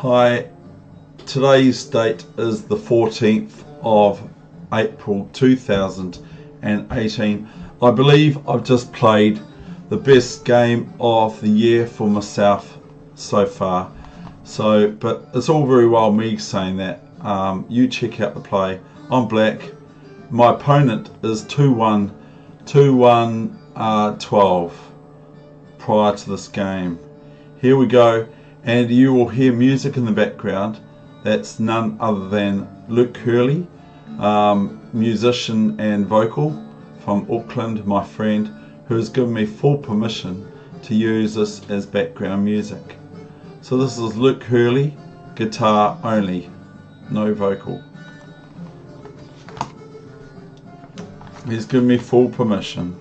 Hi, today's date is the 14th of April 2018. I believe I've just played the best game of the year for myself so far. But it's all very well me saying that. You check out the play. I'm black. My opponent is 2-1, 12 prior to this game. Here we go. And you will hear music in the background. That's none other than Luke Hurley, musician and vocal from Auckland, my friend, who has given me full permission to use this as background music. So this is Luke Hurley, guitar only, no vocal. He's given me full permission.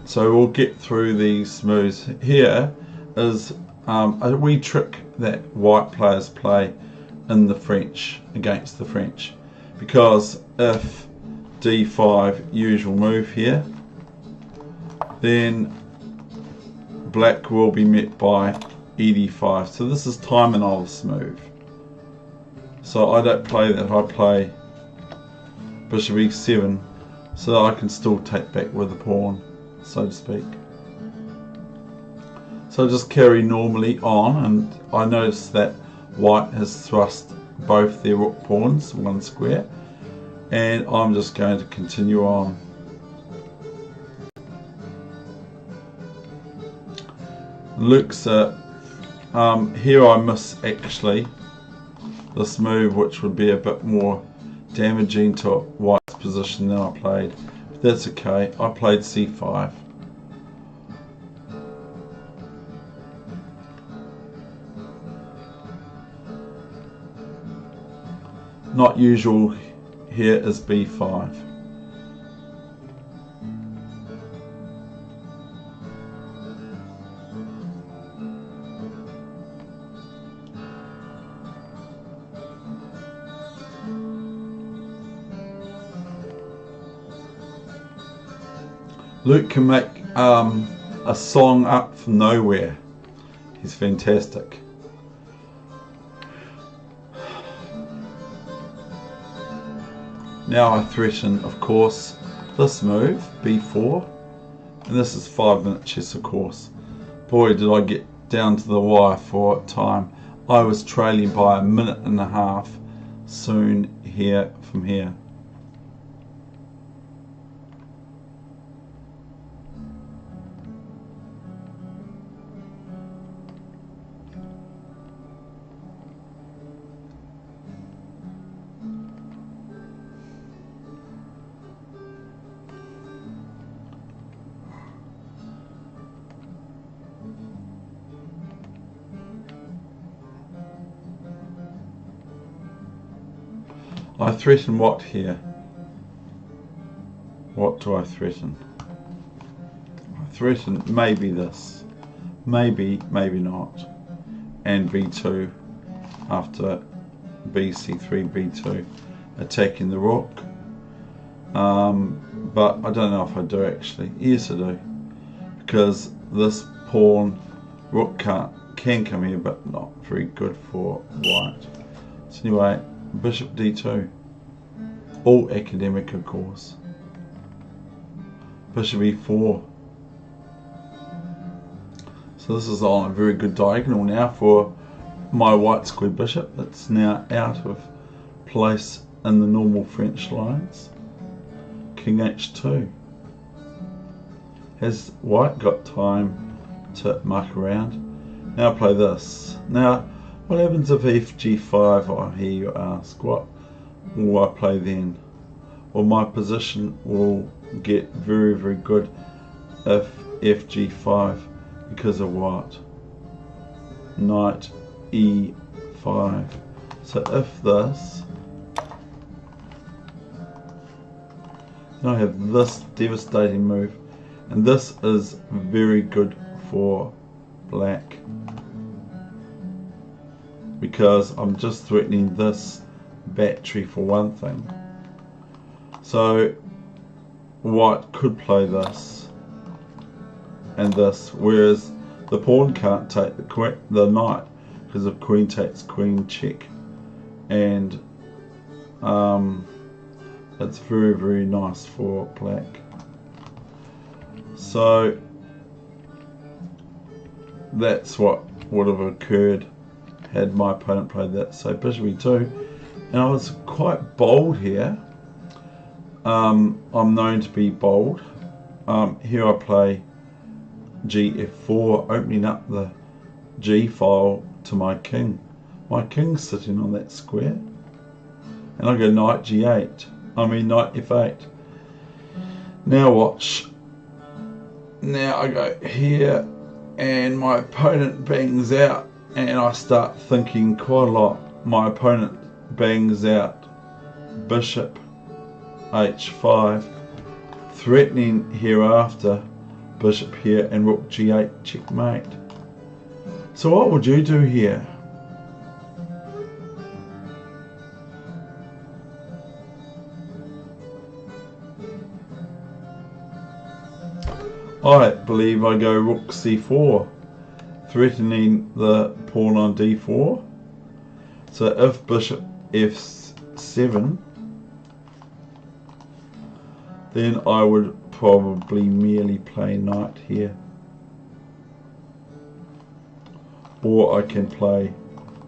So we'll get through these moves. Here is a wee trick that white players play in the French, against the French. Because if D5, usual move here, then black will be met by ED5. So this is Taimanov's move. So I don't play that, I play Bishop E7 so that I can still take back with the pawn, so to speak. So just carry normally on, and I notice that white has thrust both their rook pawns one square, and I'm just going to continue on. Luke's here I miss actually this move, which would be a bit more damaging to white's position than I played. But that's okay. I played C5. Not usual here is B5. Luke can make a song up from nowhere. He's fantastic. Now I threaten, of course, this move, B4, and this is 5-minute chess, of course. Boy, did I get down to the wire for time. I was trailing by 1.5 minutes soon here from here. I threaten what here? What do I threaten? I threaten maybe this. Maybe not. And B2 after BC3, B2, attacking the rook. But I don't know if I do actually. Yes I do. Because this pawn, rook can come here, but not very good for white. So anyway, Bishop D2, all academic of course. Bishop E4. So this is on a very good diagonal now for my white square bishop. It's now out of place in the normal French lines. King H2. Has white got time to muck around? Now play this. Now what happens if FG5? I hear you ask. What will I play then? Well, my position will get very, very good if FG5 because of what? Knight E5. So if this, then I have this devastating move, and this is very good for black, because I'm just threatening this battery for one thing. So white could play this and this, whereas the pawn can't take the knight, because if queen takes queen check, and it's very, very nice for black. So that's what would have occurred had my opponent played that. So bishop e2, and I was quite bold here. I'm known to be bold. Here I play gf4, opening up the g file to my king. My king's sitting on that square, and I go knight g8. I mean knight f8. Now watch. Now I go here, and my opponent bangs out, and I start thinking quite a lot. My opponent bangs out bishop h5, threatening hereafter bishop here and rook g8 checkmate. So what would you do here? I believe I go rook c4, threatening the pawn on d4. So if bishop f7, then I would probably merely play knight here. Or I can play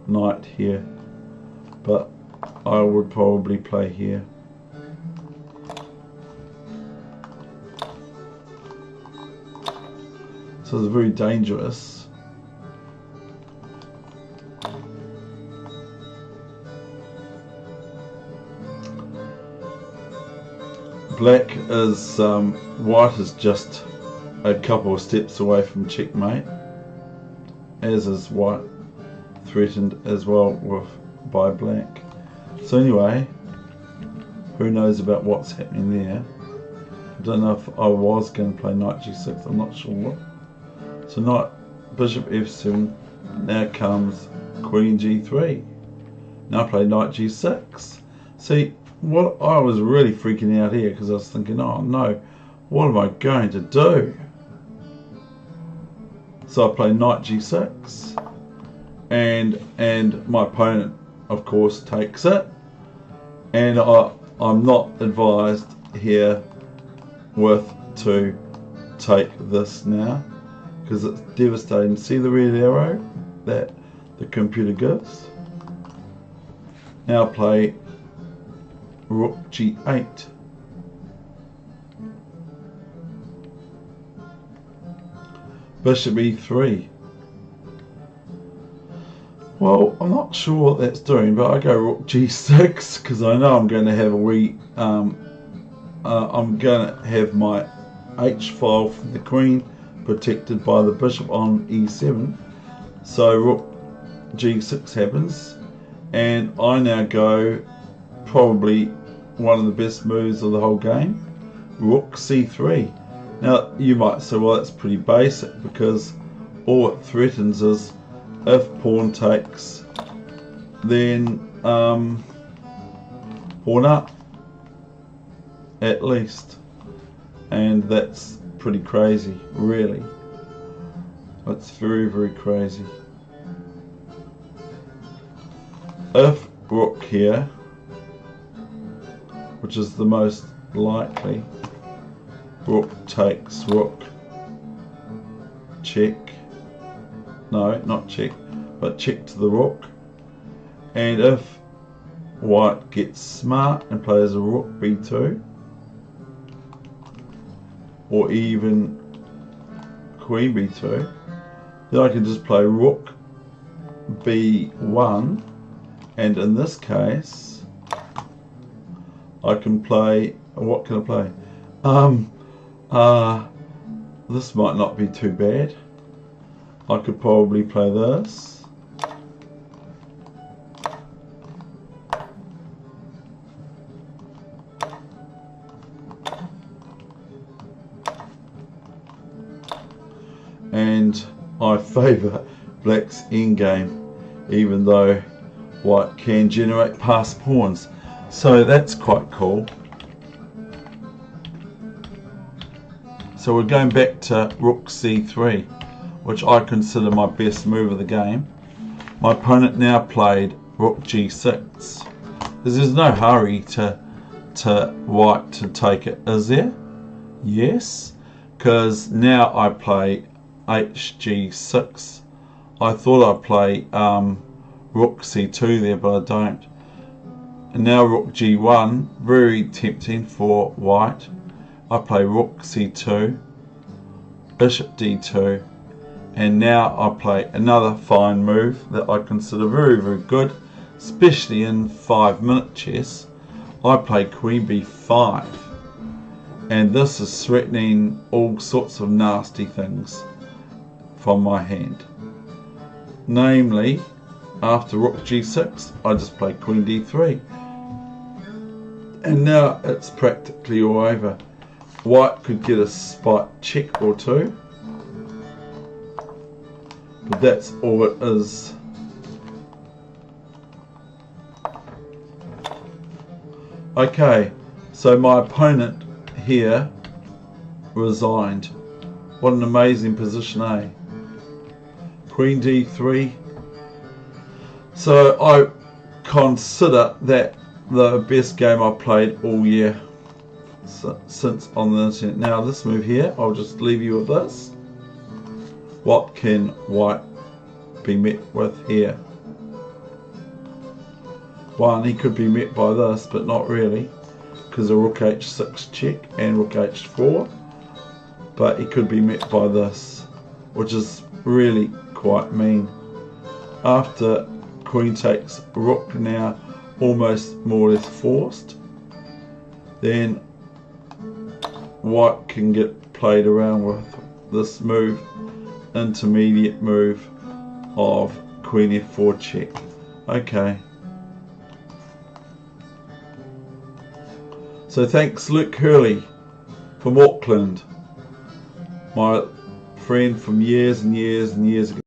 knight here, but I would probably play here. So it's very dangerous. Black is, white is just a couple of steps away from checkmate, as is white, threatened as well by black. So anyway, who knows about what's happening there. I don't know if I was going to play knight g6, I'm not sure. So knight, bishop f7, now comes queen g3. Now I play knight g6. See, what I was really freaking out here, because I was thinking, oh no, what am I going to do? So I play knight g6, and my opponent, of course, takes it, and I'm not advised here to take this now, because it's devastating. See the red arrow that the computer gives? Now play rook g8. Bishop e3. Well, I'm not sure what that's doing, but I go rook g6 because I know I'm going to have a wee. I'm going to have my h file from the queen protected by the bishop on e7. So rook g6 happens, and I now go probably one of the best moves of the whole game, rook c3. Now you might say, well, that's pretty basic, because all it threatens is if pawn takes, then pawn up at least, and that's pretty crazy, really. That's very, very crazy. If rook here, which is the most likely, rook takes rook, check, no, not check, but check to the rook, and if white gets smart and plays a rook b2, or even queen b2, then I can just play rook b1, and in this case I can play, what can I play? This might not be too bad. I could probably play this. And I favour black's endgame, even though white can generate passed pawns. So that's quite cool. So we're going back to rook c3. which I consider my best move of the game. My opponent now played rook g6. There's no hurry to white to take it, is there? Yes, because now I play hg6. I thought I'd play rook c2 there, but I don't. And now rook g1, very tempting for white. I play rook c2, bishop d2, and now I play another fine move that I consider very, very good, especially in 5-minute chess. I play queen b5, and this is threatening all sorts of nasty things from my hand. Namely, after rook g6, I just play queen d3. And now it's practically all over. White could get a spite check or two, but that's all it is. Okay, so my opponent here resigned. What an amazing position, eh? Queen d3. So I consider that the best game I played all year since on the internet. Now this move here, I'll just leave you with this. What can white be met with here? One, he could be met by this, but not really, because a rook h6 check and rook h4. But he could be met by this, which is really quite mean. After queen takes rook, now almost more or less forced, then white can get played around with this move, intermediate move of queen f4 check. Okay. So thanks Luke Hurley from Auckland, my friend from years and years and years ago.